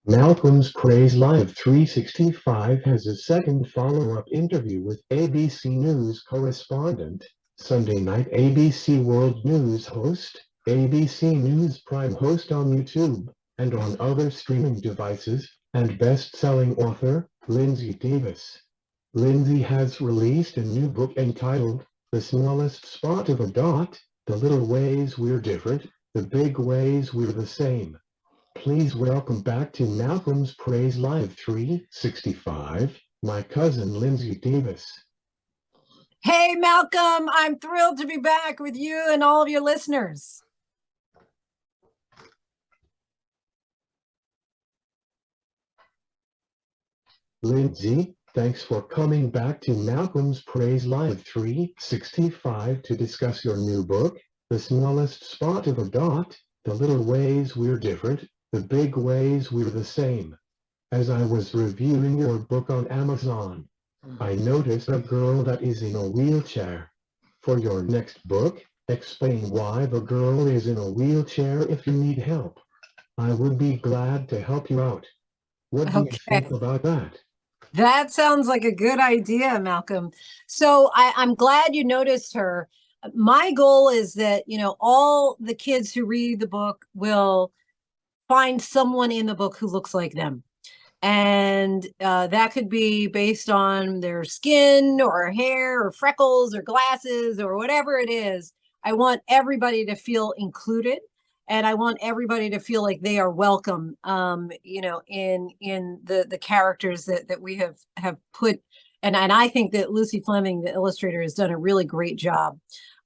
Malcolm's Praise Live 365 has a second follow-up interview with ABC News correspondent, Sunday night ABC World News host, ABC News Prime host on YouTube, and on other streaming devices, and best-selling author, Linsey Davis. Linsey has released a new book entitled The Smallest Spot of a Dot, The Little Ways We're Different, The Big Ways We're the Same. Please welcome back to Malcolm's Praise Live 365, my cousin Linsey Davis. Hey, Malcolm, I'm thrilled to be back with you and all of your listeners. Linsey, thanks for coming back to Malcolm's Praise Live 365 to discuss your new book, The Smallest Spot of a Dot, The Little Ways We're Different, The Big Ways We're the Same. As I was reviewing your book on Amazon, I noticed a girl that is in a wheelchair. For your next book, explain why the girl is in a wheelchair if you need help. I would be glad to help you out. What do you think about that? That sounds like a good idea, Malcolm. So I'm glad you noticed her. My goal is that, all the kids who read the book will find someone in the book who looks like them. And that could be based on their skin or hair or freckles or glasses or whatever it is. I want everybody to feel included, and I want everybody to feel like they are welcome, in the characters that we have put. And I think that Lucy Fleming, the illustrator, has done a really great job.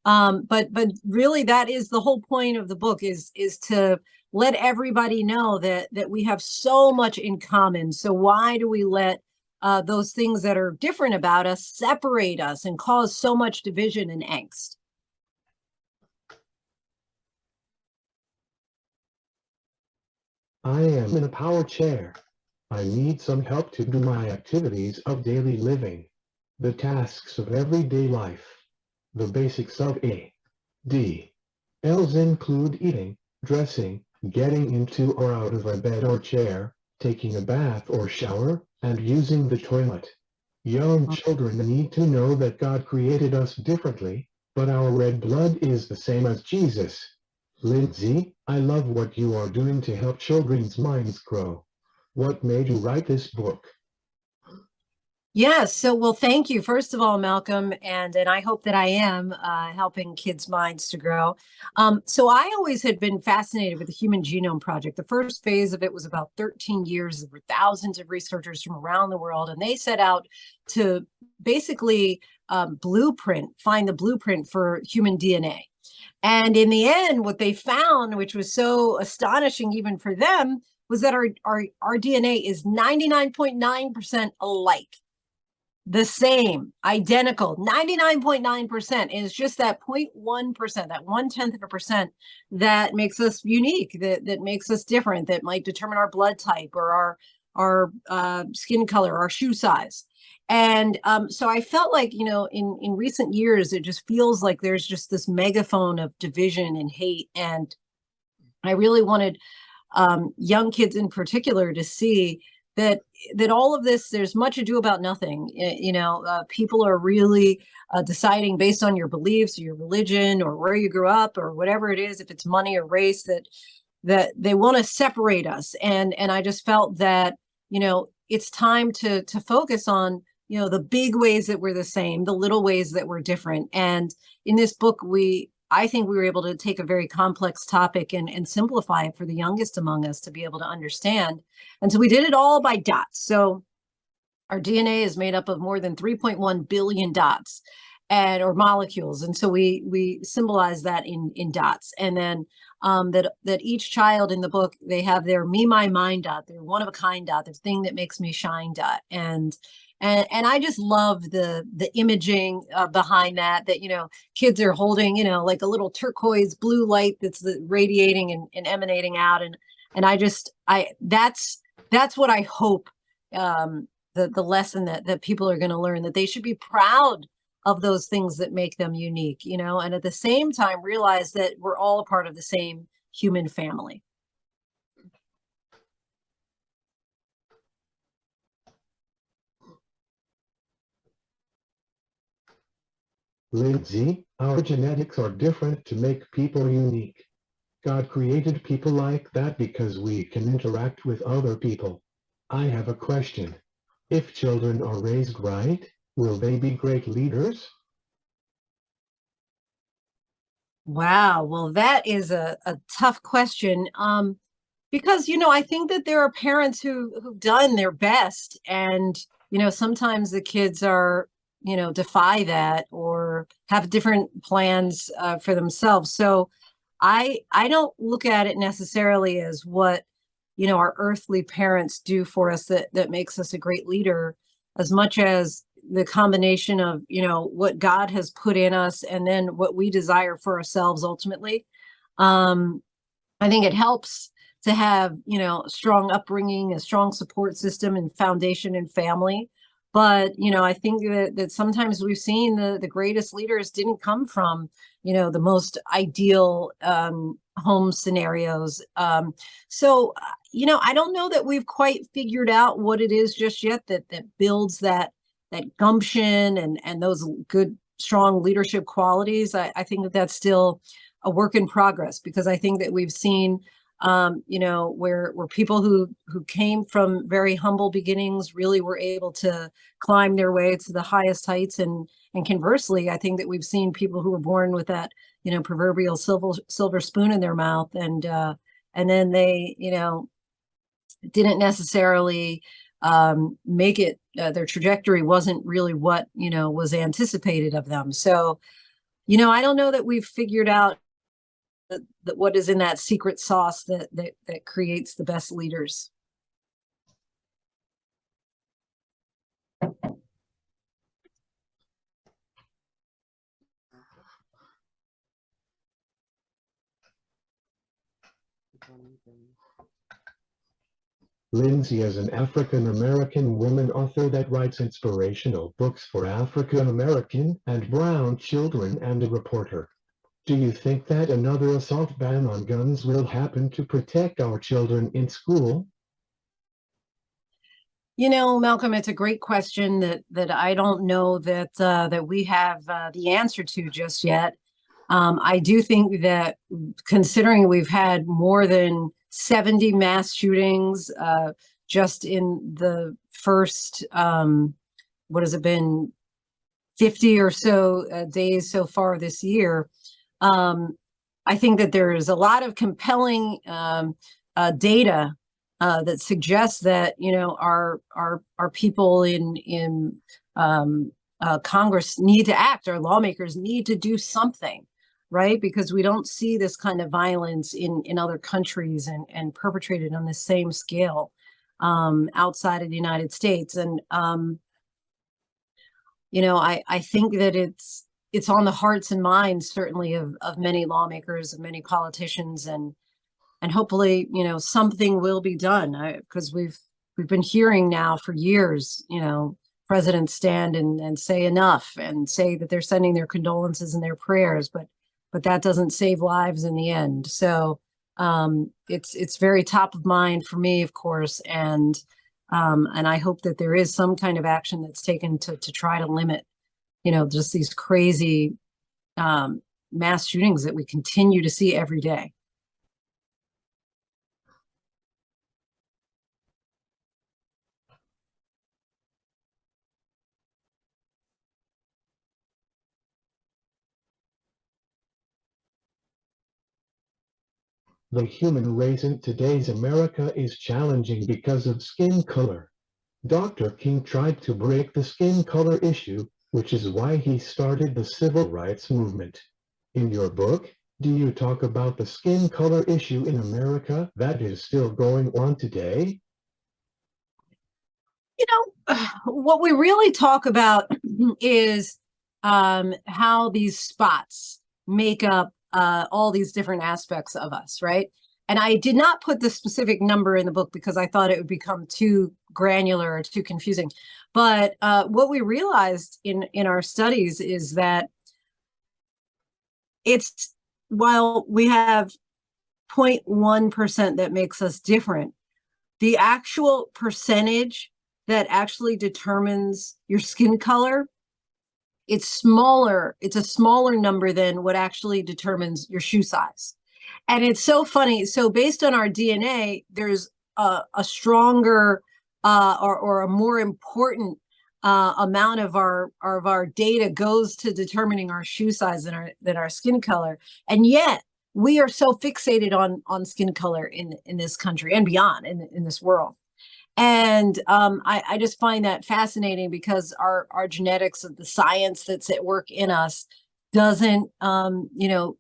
But really, that is the whole point of the book, is to let everybody know that we have so much in common. So why do we let those things that are different about us separate us and cause so much division and angst? I am in a power chair. I need some help to do my activities of daily living, the tasks of everyday life. The basics of A. D. L's include eating, dressing, getting into or out of a bed or chair, taking a bath or shower, and using the toilet. Young children need to know that God created us differently, but our red blood is the same as Jesus. Linsey, I love what you are doing to help children's minds grow. What made you write this book? Yes. So, well, thank you, first of all, Malcolm, and I hope that I am helping kids' minds to grow. So, I always had been fascinated with the Human Genome Project. The first phase of it was about 13 years. There were thousands of researchers from around the world, and they set out to basically find the blueprint for human DNA. And in the end, what they found, which was so astonishing even for them, was that our DNA is 99.9% alike. The same, identical, 99.9%. Is just that 0.1%, that 0.1% that makes us unique, that makes us different, that might determine our blood type or our skin color, our shoe size. And so I felt like, in recent years, it just feels like there's just this megaphone of division and hate. And I really wanted young kids in particular to see that all of this, there's much ado about nothing. People are really deciding based on your beliefs or your religion or where you grew up or whatever it is, if it's money or race, that they want to separate us. And I just felt that, it's time to focus on, the big ways that we're the same, the little ways that we're different. And in this book, I think we were able to take a very complex topic and simplify it for the youngest among us to be able to understand. And so we did it all by dots. So our DNA is made up of more than 3.1 billion dots or molecules. And so we symbolize that in dots. And then that each child in the book, they have their me, my, mine dot, their one of a kind dot, their thing that makes me shine dot. And I just love the imaging behind that kids are holding, like a little turquoise blue light that's radiating and emanating out. And that's what I hope, the lesson that people are going to learn, that they should be proud of those things that make them unique, and at the same time realize that we're all a part of the same human family. Linsey, our genetics are different to make people unique. God created people like that because we can interact with other people. I have a question. If children are raised right, will they be great leaders? Wow. Well, that is a tough question. Because, I think that there are parents who've done their best, and, sometimes the kids are, defy that or have different plans for themselves. So I don't look at it necessarily as what, our earthly parents do for us that makes us a great leader, as much as the combination of, what God has put in us and then what we desire for ourselves ultimately. I think it helps to have, a strong upbringing, a strong support system and foundation and family. But, I think that sometimes we've seen the greatest leaders didn't come from, the most ideal home scenarios. So, I don't know that we've quite figured out what it is just yet that builds that gumption and those good, strong leadership qualities. I think that that's still a work in progress, because I think that we've seen, where people who came from very humble beginnings really were able to climb their way to the highest heights, and conversely, I think that we've seen people who were born with that, proverbial silver spoon in their mouth, and then they, didn't necessarily make it. Their trajectory wasn't really what was anticipated of them. So, I don't know that we've figured out that what is in that secret sauce that creates the best leaders. Linsey is an African-American woman author that writes inspirational books for African-American and brown children, and a reporter. Do you think that another assault ban on guns will happen to protect our children in school? Malcolm, it's a great question that I don't know that we have the answer to just yet. I do think that, considering we've had more than 70 mass shootings just in the first, what has it been, 50 or so days so far this year, I think that there is a lot of compelling data that suggests that our people in Congress need to act. Our lawmakers need to do something, right? Because we don't see this kind of violence in other countries and perpetrated on the same scale outside of the United States. And I think that it's on the hearts and minds, certainly, of many lawmakers, of many politicians, and hopefully, something will be done, because we've been hearing now for years, presidents stand and say enough, and say that they're sending their condolences and their prayers, but that doesn't save lives in the end. So it's very top of mind for me, of course, and I hope that there is some kind of action that's taken to try to limit, just these crazy mass shootings that we continue to see every day. The human race in today's America is challenging because of skin color. Dr. King tried to break the skin color issue, which is why he started the civil rights movement. In your book, do you talk about the skin color issue in America that is still going on today? What we really talk about is how these spots make up all these different aspects of us, right? And I did not put the specific number in the book because I thought it would become too granular or too confusing. But what we realized in our studies is that it's, while we have 0.1% that makes us different, the actual percentage that actually determines your skin color it's smaller. It's a smaller number than what actually determines your shoe size. And it's so funny. So based on our DNA, there's a stronger or a more important amount of our data goes to determining our shoe size than our skin color. And yet we are so fixated on skin color in this country and beyond in this world. And I just find that fascinating because our genetics of the science that's at work in us doesn't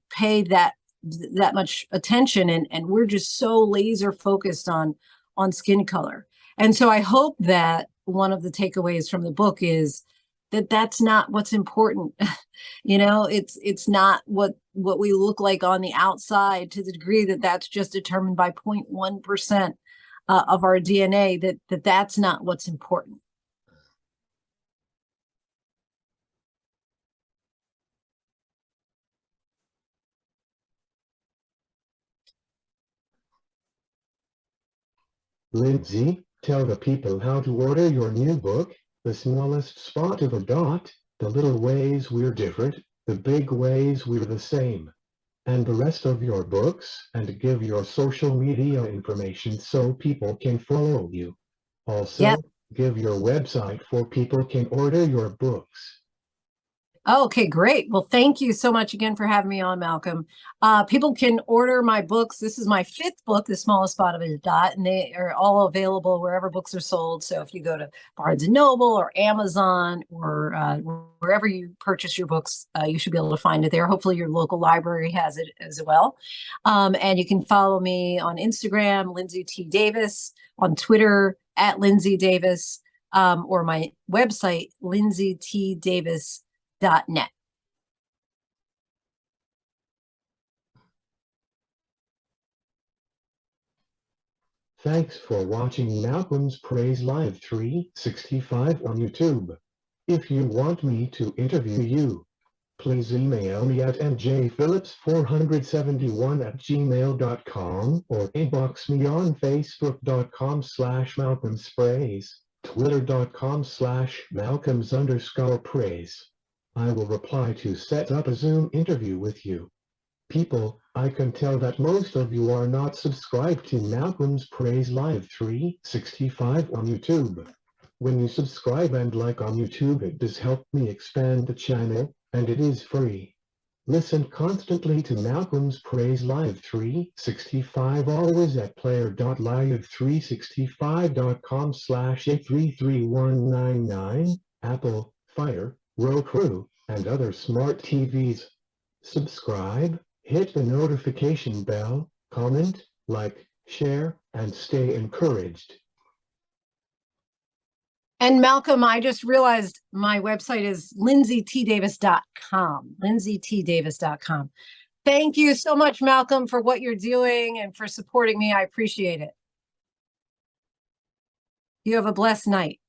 pay that much attention, and we're just so laser focused on skin color. And so I hope that one of the takeaways from the book is that that's not what's important. It's not what we look like on the outside, to the degree that that's just determined by 0.1% of our DNA, that's not what's important. Linsey, tell the people how to order your new book, The Smallest Spot of a Dot, The Little Ways We're Different, The Big Ways We're the Same, and the rest of your books, and give your social media information so people can follow you. Also, Yeah. give your website for people can order your books. Okay, great. Well, thank you so much again for having me on, Malcolm. People can order my books. This is my 5th book, The Smallest Spot of a Dot, and they are all available wherever books are sold. So if you go to Barnes & Noble or Amazon or wherever you purchase your books, you should be able to find it there. Hopefully your local library has it as well. And you can follow me on Instagram, Linsey T. Davis, on Twitter, at Linsey Davis, or my website, linseytdavis.net. Thanks for watching Malcolm's Praise Live 365 on YouTube. If you want me to interview you, please email me at mjphillips471@gmail.com or inbox me on facebook.com/malcolmspraise, twitter.com/malcolms_praise. I will reply to set up a Zoom interview with you. People, I can tell that most of you are not subscribed to Malcolm's Praise Live 365 on YouTube. When you subscribe and like on YouTube, it does help me expand the channel, and it is free. Listen constantly to Malcolm's Praise Live 365 always at player.live365.com/A33199, Apple, Fire, Roku, and other smart TVs. Subscribe, hit the notification bell, comment, like, share, and stay encouraged. And Malcolm, I just realized my website is linseytdavis.com, linseytdavis.com. Thank you so much, Malcolm, for what you're doing and for supporting me. I appreciate it. You have a blessed night.